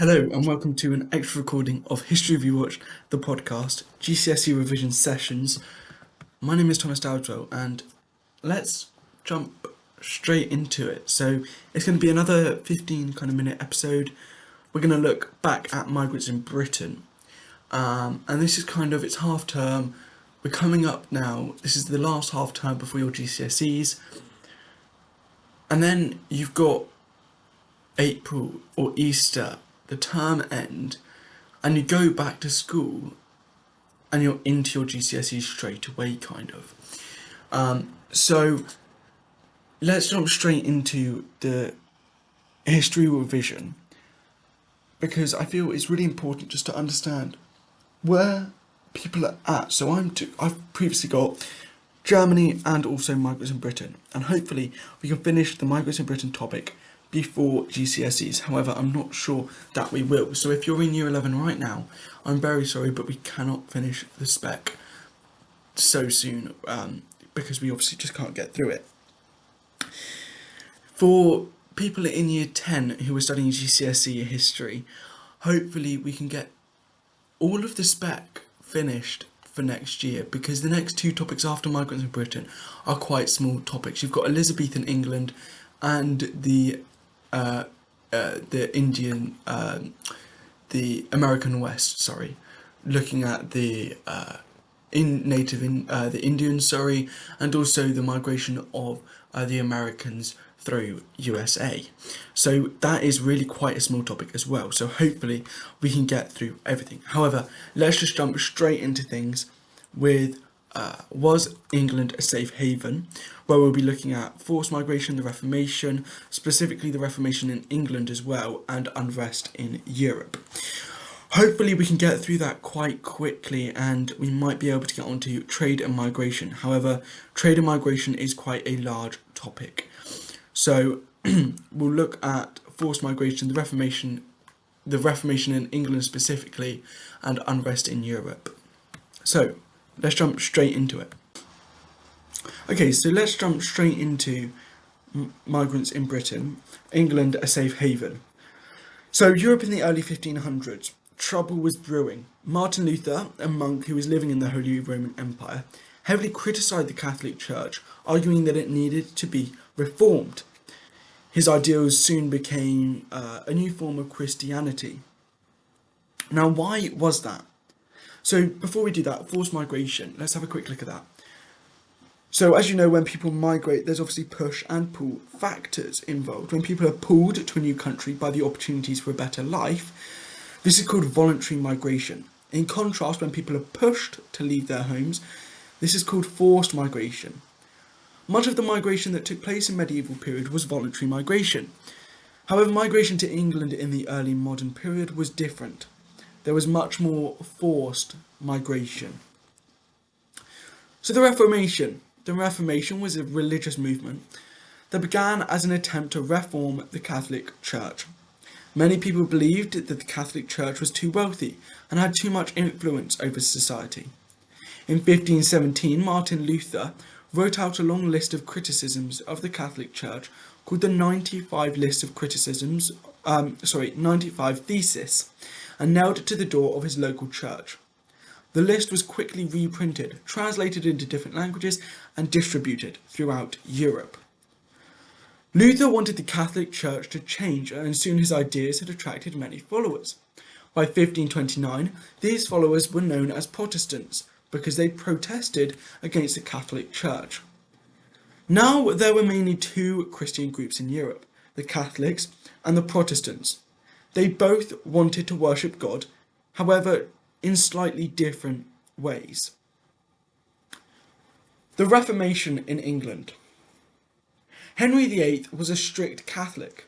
Hello and welcome to an extra recording of History Rewatched, the podcast, GCSE revision sessions. My name is Thomas Dowdwell and let's jump straight into it. So it's going to be another 15 minute episode. We're going to look back at migrants in Britain. And this is it's half term. We're coming up now. This is the last half term before your GCSEs. And then you've got April or Easter, the term end, and you go back to school and you're into your GCSEs straight away, So let's jump straight into the history revision, because I feel it's really important just to understand where people are at. So I've previously got Germany and also migrants in Britain, and hopefully we can finish the migrants in Britain topic before GCSEs. However, I'm not sure that we will. So if you're in year 11 right now, I'm very sorry, but we cannot finish the spec so soon, because we obviously just can't get through it. For people in year 10 who are studying GCSE history, hopefully we can get all of the spec finished for next year, because the next two topics after migrants in Britain are quite small topics. You've got Elizabethan England and the American West. Sorry, looking at the Indians. Sorry, and also the migration of the Americans through USA. So that is really quite a small topic as well. So hopefully we can get through everything. However, let's just jump straight into things with was England a safe haven, where we'll be looking at forced migration, the Reformation, specifically the Reformation in England as well, and unrest in Europe. Hopefully we can get through that quite quickly and we might be able to get onto trade and migration. However, trade and migration is quite a large topic. So we'll look at forced migration, the Reformation in England specifically, and unrest in Europe. So let's jump straight into it. Okay, so let's jump straight into migrants in Britain, England a safe haven. So Europe in the early 1500s, trouble was brewing. Martin Luther, a monk who was living in the Holy Roman Empire, heavily criticised the Catholic Church, arguing that it needed to be reformed. His ideals soon became a new form of Christianity. Now, why was that? So before we do that, forced migration, let's have a quick look at that. So as you know, when people migrate, there's obviously push and pull factors involved. When people are pulled to a new country by the opportunities for a better life, this is called voluntary migration. In contrast, when people are pushed to leave their homes, this is called forced migration. Much of the migration that took place in medieval period was voluntary migration. However, migration to England in the early modern period was different. There was much more forced migration. So the Reformation. The Reformation was a religious movement that began as an attempt to reform the Catholic Church. Many people believed that the Catholic Church was too wealthy and had too much influence over society. In 1517, Martin Luther wrote out a long list of criticisms of the Catholic Church called the 95 Theses, and nailed it to the door of his local church. The list was quickly reprinted, translated into different languages, and distributed throughout Europe. Luther wanted the Catholic Church to change, and soon his ideas had attracted many followers. By 1529, these followers were known as Protestants, because they protested against the Catholic Church. Now there were mainly two Christian groups in Europe, the Catholics and the Protestants. They both wanted to worship God, however, in slightly different ways. The Reformation in England. Henry VIII was a strict Catholic,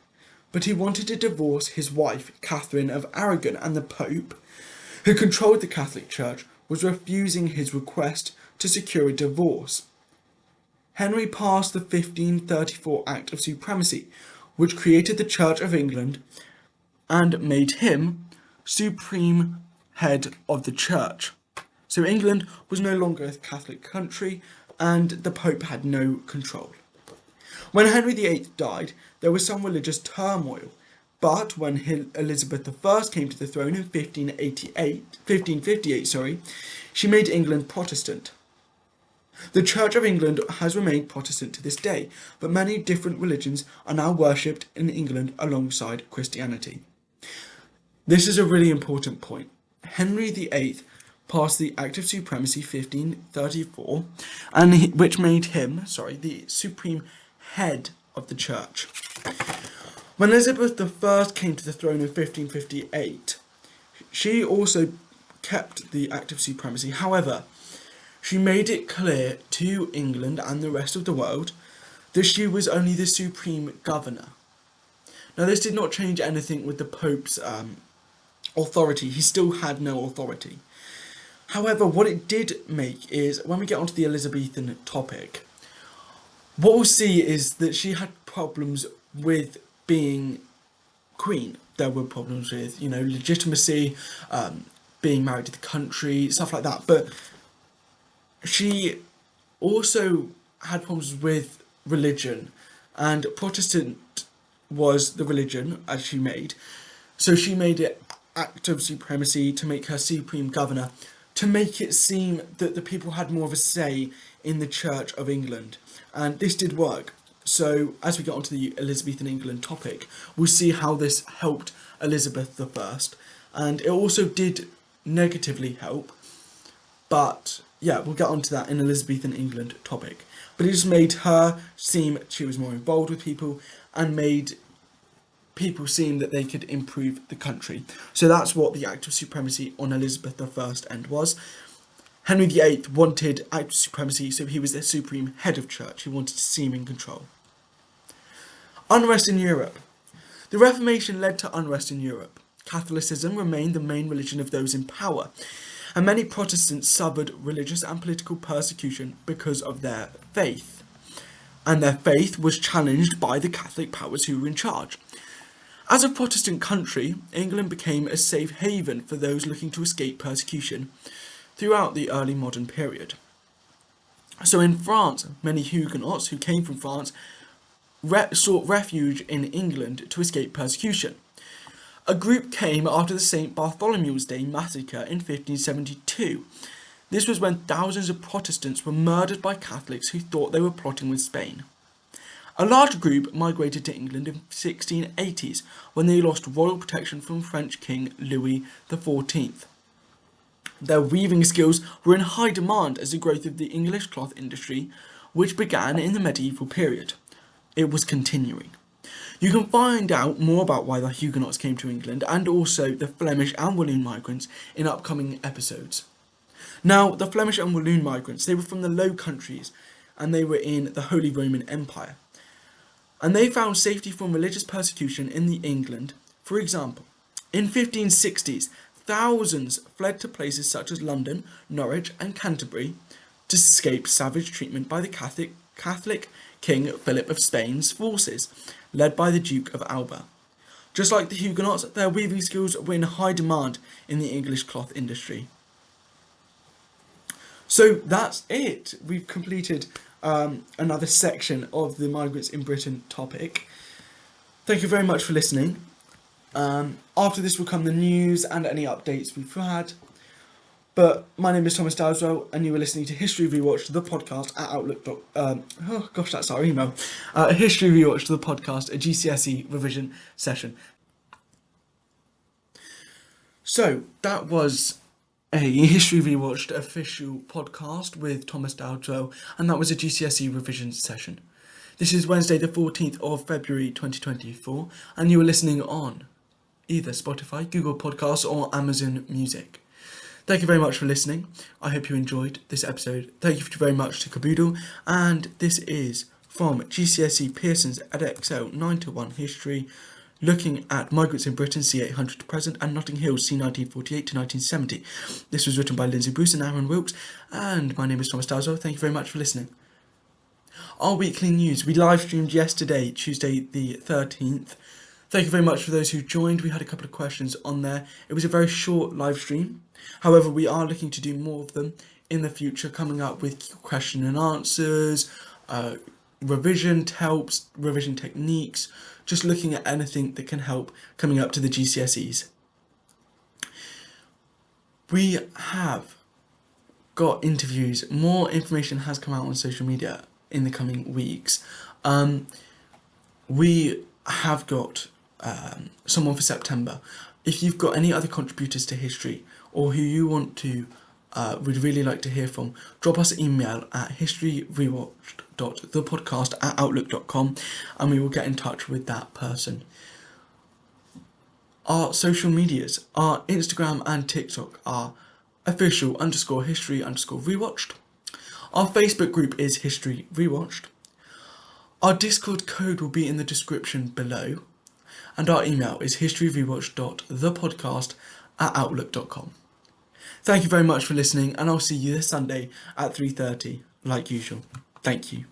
but he wanted to divorce his wife, Catherine of Aragon, and the Pope, who controlled the Catholic Church, was refusing his request to secure a divorce. Henry passed the 1534 Act of Supremacy, which created the Church of England and made him supreme head of the church. So England was no longer a Catholic country and the Pope had no control. When Henry VIII died, there was some religious turmoil But when Elizabeth I came to the throne in 1558, she made England Protestant. The Church of England has remained Protestant to this day, but many different religions are now worshipped in England alongside Christianity. This is a really important point. Henry VIII passed the Act of Supremacy 1534, which made him, the supreme head of the Church. When Elizabeth I came to the throne in 1558, she also kept the Act of Supremacy. However, she made it clear to England and the rest of the world that she was only the supreme governor. Now, this did not change anything with the Pope's authority. He still had no authority. However, what it did make is, when we get onto the Elizabethan topic, what we'll see is that she had problems with being queen. There were problems with, legitimacy, being married to the country, stuff like that. But she also had problems with religion, and Protestant was the religion as she made. So she made it Act of Supremacy to make her supreme governor, to make it seem that the people had more of a say in the Church of England. And this did work. So as we get onto the Elizabethan England topic, we'll see how this helped Elizabeth I. And it also did negatively help. But yeah, we'll get onto that in Elizabethan England topic. But it just made her seem she was more involved with people and made people seem that they could improve the country. So that's what the Act of Supremacy on Elizabeth I end was. Henry VIII wanted Act of Supremacy, so he was the supreme head of church. He wanted to seem in control. Unrest in Europe. The Reformation led to unrest in Europe. Catholicism remained the main religion of those in power, and many Protestants suffered religious and political persecution because of their faith. And their faith was challenged by the Catholic powers who were in charge. As a Protestant country, England became a safe haven for those looking to escape persecution throughout the early modern period. So in France, many Huguenots who came from France sought refuge in England to escape persecution. A group came after the St. Bartholomew's Day massacre in 1572. This was when thousands of Protestants were murdered by Catholics who thought they were plotting with Spain. A large group migrated to England in the 1680s when they lost royal protection from French King Louis XIV. Their weaving skills were in high demand as the growth of the English cloth industry, which began in the medieval period. It was continuing. You can find out more about why the Huguenots came to England and also the Flemish and Walloon migrants in upcoming episodes. Now, the Flemish and Walloon migrants, they were from the Low Countries and they were in the Holy Roman Empire. And they found safety from religious persecution in the England. For example, in 1560s, thousands fled to places such as London, Norwich and Canterbury to escape savage treatment by the Catholic King Philip of Spain's forces, led by the Duke of Alba. Just like the Huguenots, their weaving skills were in high demand in the English cloth industry. So that's it. We've completed another section of the migrants in Britain topic. Thank you very much for listening. After this will come the news and any updates we've had. But my name is Thomas Dowswell, and you are listening to History Rewatched, the podcast at Outlook. That's our email. History Rewatched, the podcast, a GCSE revision session. So that was a History Rewatched official podcast with Thomas Dowswell, and that was a GCSE revision session. This is Wednesday, the 14th of February 2024, and you are listening on either Spotify, Google Podcasts, or Amazon Music. Thank you very much for listening. I hope you enjoyed this episode. Thank you very much to Caboodle, and this is from GCSE Pearsons Edexcel 9-1 History, looking at migrants in Britain C800 to present and Notting Hill C1948 to 1970. This was written by Lindsay and Aaron Wilkes, and my name is Thomas Dowswell. Thank you very much for listening. Our weekly news. We live streamed yesterday, Tuesday the 13th. Thank you very much for those who joined. We had a couple of questions on there. It was a very short live stream. However, we are looking to do more of them in the future, coming up with question and answers, revision helps, revision techniques, just looking at anything that can help coming up to the GCSEs. We have got interviews. More information has come out on social media in the coming weeks. We have got someone for September. If you've got any other contributors to history or who you want to would really like to hear from, drop us an email at historyrewatched.thepodcast@outlook.com and we will get in touch with that person. Our social medias, our Instagram and TikTok are official_history_rewatched. Our Facebook group is History Rewatched. Our Discord code will be in the description below. And our email is historyrewatched.thepodcast@outlook.com. Thank you very much for listening, and I'll see you this Sunday at 3:30, like usual. Thank you.